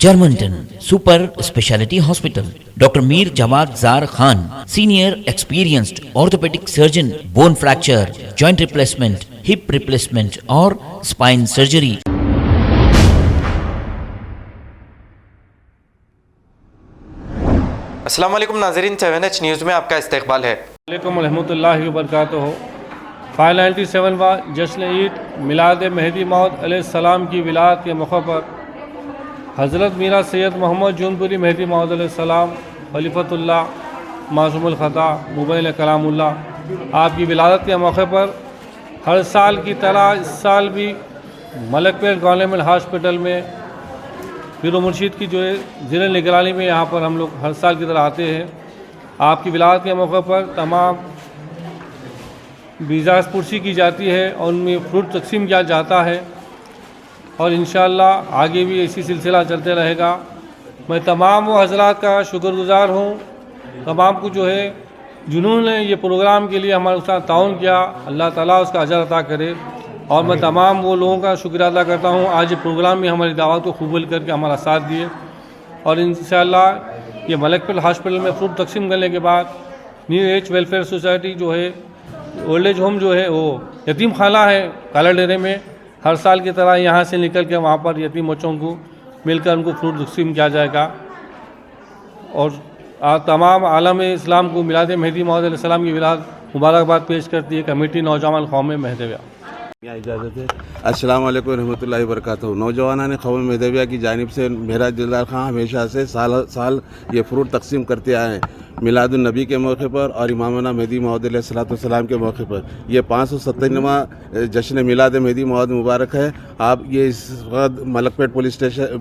Germantown Super Speciality Hospital. Dr. Mir Jawad Zar Khan, Senior Experienced Orthopedic Surgeon, Bone Fracture, Joint Replacement, Hip Replacement और Spine Surgery. अस्सलाम वालेकुम नाज़रीन, 7H news में आपका इस्तकबाल है। वालेकुम रहमतुल्लाहि व बरकातुहू। 597वां जश्न ईद मिलाद मेहदी मौद अलैहिस्सलाम की विलादत के मौके पर हज़रत मीरा सैयद मोहम्मद जौनपुरी मेहदी मौद अलैहिस्सलाम खलीफतुल्लाह मासूमुल ख़ता मुबैन कलामुल्लाह आपकी विलादत के मौके पर हर साल की तरह इस साल भी मलकपेट गवर्नमेंट हॉस्पिटल में पीर मुर्शिद की जो है ज़िले निगरानी में यहाँ पर हम लोग हर साल की तरह आते हैं। आपकी विलादत के मौके पर तमाम बीजाज पुरसी की जाती है और उनमें फ्रूट तकसीम किया जाता है और इंशाअल्लाह आगे भी इसी सिलसिला चलते रहेगा। मैं तमाम वो हज़रात का शुक्रगुज़ार हूँ, तमाम को जो है जिन्होंने ये प्रोग्राम के लिए हमारे साथ ताउन किया, अल्लाह ताला उसका अजर अता करे। और मैं तमाम वो लोगों का शुक्रिया अदा करता हूँ आज ये प्रोग्राम में हमारी दावत को कबूल करके हमारा साथ दिए। और इंशाअल्लाह ये मलकपेट हॉस्पिटल में फ्रूट तकसीम करने के बाद न्यू एज वेलफेयर सोसाइटी जो है ओल्ड एज होम जो है वो यतीम खाना है काला डेरे में, हर साल की तरह यहाँ से निकल के वहाँ पर यतीम बच्चों को मिलकर उनको फ्रूट तकसीम किया जाएगा। और तमाम आलम इस्लाम को मिलाद मेहदी मौद अलैहिस्सलाम की विलादत मुबारकबाद पेश करती है कमेटी नौजवान कौम महदविया। इजाज़त है। अस्सलाम वालेकुम रहमतुल्लाहि व बरकातुहू। नौजवानान कौम महदविया की जानिब से मेरा दिलदार खां हमेशा से साल ये फ्रूट तकसीम करते आए हैं मिलादुन नबी के मौके पर और इमामना मेहदी मौद अलैहिस्सलाम के मौके पर। ये 597वां जश्न मिलाद मेहदी मौद मुबारक है। आप ये इस वक्त मलकपेट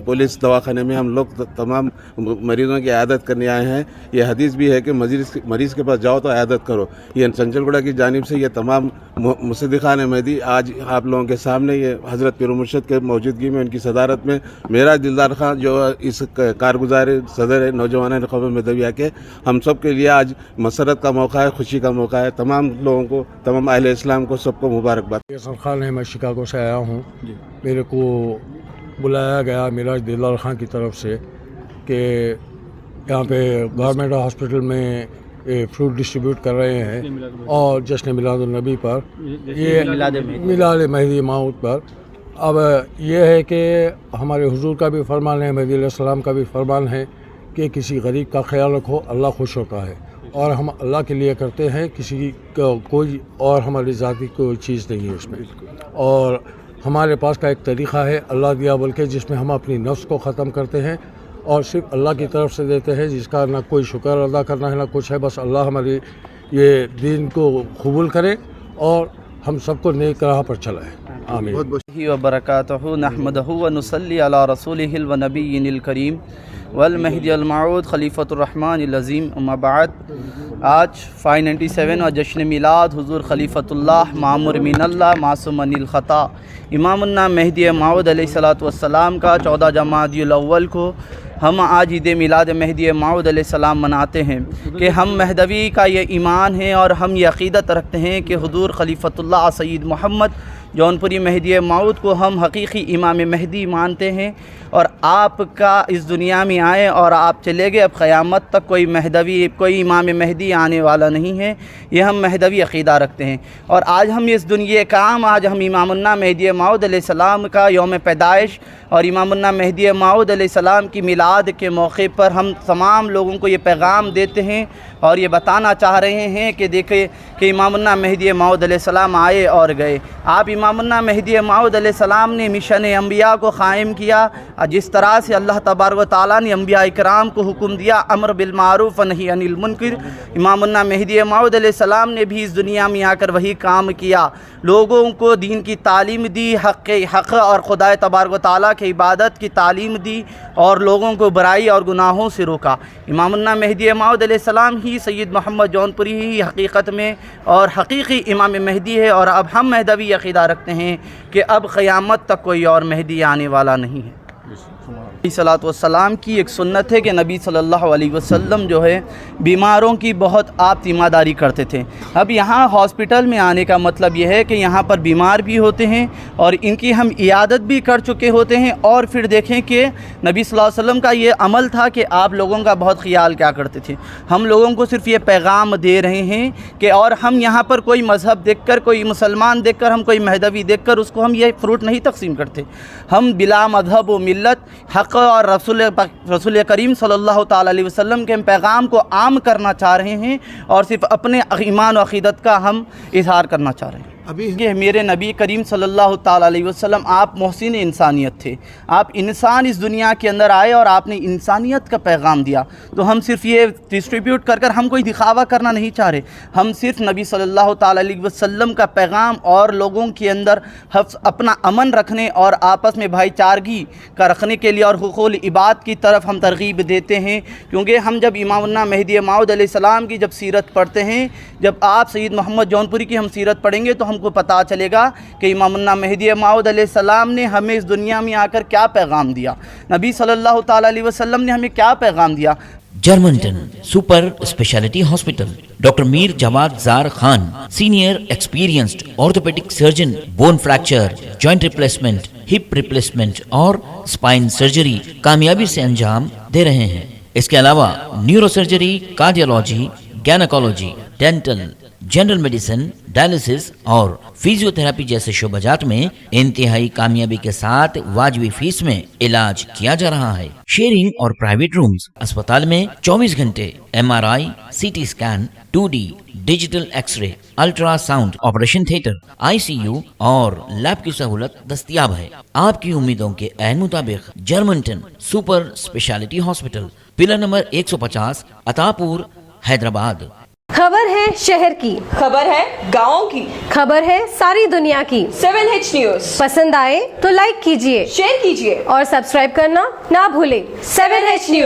पुलिस दवाखाने में हम लोग तमाम मरीज़ों की आयादत करने आए हैं। ये हदीस भी है कि मरीज़ के पास जाओ तो आयादत करो। ये चंचलगुड़ा की जानिब से ये तमाम मुसद्दिक़ान मेहदी आज आप लोगों के सामने ये हज़रत पीर मुर्शिद के मौजूदगी में उनकी सदारत में मेरा दिलदार खां जो इस कारगुजार सदर नौजवान कौम महदविया के हम सब के लिए आज मसरत का मौका है, खुशी का मौका है। तमाम लोगों को, तमाम अहले इस्लाम को, सबको मुबारकबाद। हसन खान है, मैं शिकागो से आया हूँ। मेरे को बुलाया गया मिराज दिलदार खां की तरफ से कि यहाँ पे गवर्नमेंट हॉस्पिटल में फ्रूट डिस्ट्रीब्यूट कर रहे हैं और जश्न मिलादुन नबी पर ये मिलाद मेहदी मौद पर। अब ये है कि हमारे हुजूर का भी फरमान है, मेहदी अलैहिस्सलाम का भी फरमान है कि किसी गरीब का ख्याल रखो, अल्लाह खुश होता है। और हम अल्लाह के लिए करते हैं, किसी का कोई और हमारी ज़ाती कोई चीज़ नहीं है इसमें। और हमारे पास का एक तरीक़ा है अल्लाह दिया बोल के, जिसमें हम अपनी नफ्स को ख़त्म करते हैं और सिर्फ अल्लाह की तरफ से देते हैं, जिसका ना कोई शुक्र अदा करना है ना कुछ है। बस अल्लाह हमारी ये दीन को कबूल करे और हम सबको नेक राह पर चलाए। आमीन व बरकातुहू नहमदहू व नुसल्ली अला रसूलिहिल व नबिय्यिल करीम वल मेहदी अल मऊद खलीफतुर रहमानिल अज़ीम। अम्मा बाद, आज 597 और जश्न मिलाद हुज़ूर खलीफतुल्लाह मामुर मिनल्लाह मासूम अनिल ख़ता इमामुन्ना मेहदी मऊद अलैहिस्सलातु वस्सलाम का 14 जमादियुल अव्वल को हम आज ईद मिलाद मेहदी मऊद अलैहिस्सलाम मनाते हैं कि हम महदवी का ये ईमान है और हम ये अक़ीदत रखते हैं कि हुज़ूर खलीफतुल्लाह सैयद मोहम्मद जौनपुरी मेहदी मऊद को हम हकीकी इमाम मेहदी मानते हैं। और आपका इस दुनिया में आए और आप चले गए, अब क़यामत तक कोई महदवी कोई इमाम मेहदी आने वाला नहीं है। ये हम महदवी अक़ीदा रखते हैं। और आज हम इस दुनिया काम आज हम इमामुन्ना मेहदी मऊद अलैहिस्सलाम का यौम पैदाइश और इमामुन्ना मेहदी मऊद अलैहिस्सलाम की मिलाद के मौके पर हम तमाम लोगों को ये पैगाम देते हैं और ये बताना चाह रहे हैं कि देखिए कि इमामुन्ना मेहदी मऊद अलैहिस्सलाम आए और गए। आप इमामुन्ना मेहदी मऊद अलैहिस्सलाम ने मिशन अंबिया को क़ायम किया। जिस तरह से अल्लाह तबारक व तआला ने अंबिया इकराम को हुक्म दिया अम्र बिल मारूफ़ व नही अनिल मुनकर, इमामुन्ना मेहदी मऊद अलैहिस्सलाम ने भी इस दुनिया में आकर वही काम किया। लोगों को दीन की तालीम दी, हक़ और खुदा तबारक व तआला की इबादत की तालीम दी और लोगों को बुराई और गुनाहों से रोका। इमामुन्ना मेहदी मऊद अलैहिस्सलाम ही सैयद मोहम्मद जौनपुरी ही हकीकत में और हकीकी इमाम मेहदी है। और अब हम महदवी अक़ीदा रखते हैं कि अब क़यामत तक कोई और मेहदी आने वाला नहीं है। सलाम की एक सुन्नत है कि नबी सल्लल्लाहु अलैहि वसल्लम जो है बीमारों की बहुत आप तीमारदारी करते थे। अब यहाँ हॉस्पिटल में आने का मतलब यह है कि यहाँ पर बीमार भी होते हैं और इनकी हम इयादत भी कर चुके होते हैं। और फिर देखें कि नबी सल्लल्लाहु अलैहि वसल्लम का ये अमल था कि आप लोगों का बहुत ख्याल क्या करते थे। हम लोगों को सिर्फ ये पैगाम दे रहे हैं कि और हम यहाँ पर कोई मज़हब देखकर, कोई मुसलमान देखकर, हम कोई महदवी देखकर उसको हम ये फ्रूट नहीं तकसीम करते। हम बिला मज़हब व मिल्लत हक़ और रसूल करीम सल्लल्लाहु ताला अलैहि वसल्लम के पैगाम को आम करना चाह रहे हैं और सिर्फ अपने ईमान और अक़ीदत का हम इज़हार करना चाह रहे हैं। अभी ये मेरे नबी करीम सल्लल्लाहु ताला अलैहि वसल्लम आप मोहसिन इंसानियत थे। आप इंसान इस दुनिया के अंदर आए और आपने इंसानियत का पैगाम दिया। तो हम सिर्फ ये डिस्ट्रीब्यूट कर हम कोई दिखावा करना नहीं चाह रहे। हम सिर्फ नबी सल्लल्लाहु ताला अलैहि वसल्लम का पैगाम और लोगों के अंदर अपना अमन रखने और आपस में भाईचारगी का रखने के लिए और हुकूक़ुल इबाद की तरफ हम तरगीब देते हैं। क्योंकि हम जब इमामुन्ना मेहदी मौऊद अलैहिस्सलाम की जब सीरत पढ़ते हैं, जब आप सैयद मोहम्मद जौनपुरी की हम सीरत पढ़ेंगे तो हमको पता चलेगा कि इमामुन्ना मेहदी मौऊद अलैहिस्सलाम ने हमें इस दुनिया में आकर क्या पैगाम दिया, नबी सल्लल्लाहु ताला अलैहि वसल्लम ने हमें क्या पैगाम दिया। जर्मनटन super speciality hospital, doctor Mir Jamat Jar Khan, senior experienced orthopaedic surgeon, bone fracture, joint replacement, hip replacement और स्पाइन सर्जरी कामयाबी से अंजाम दे रहे हैं। इसके अलावा neuro surgery, cardiology, gynaecology, dental, general medicine, dialysis और फिजियोथेरेपी जैसे शोबाजात में इंतहाई कामयाबी के साथ वाजबी फीस में इलाज किया जा रहा है। शेयरिंग और प्राइवेट रूम्स, अस्पताल में 24 घंटे MRI, CT scan, 2D digital x ray, ultrasound, operation theatre, ICU और लैब की सहूलत दस्तयाब है। आपकी उम्मीदों के ऐन मुताबिक Germanten super speciality hospital, pillar number 150, Attapur, Hyderabad. खबर है शहर की, खबर है गाँव की, खबर है सारी दुनिया की। 7H न्यूज़ पसंद आए तो लाइक कीजिए, शेयर कीजिए और सब्सक्राइब करना ना भूलें। 7H news.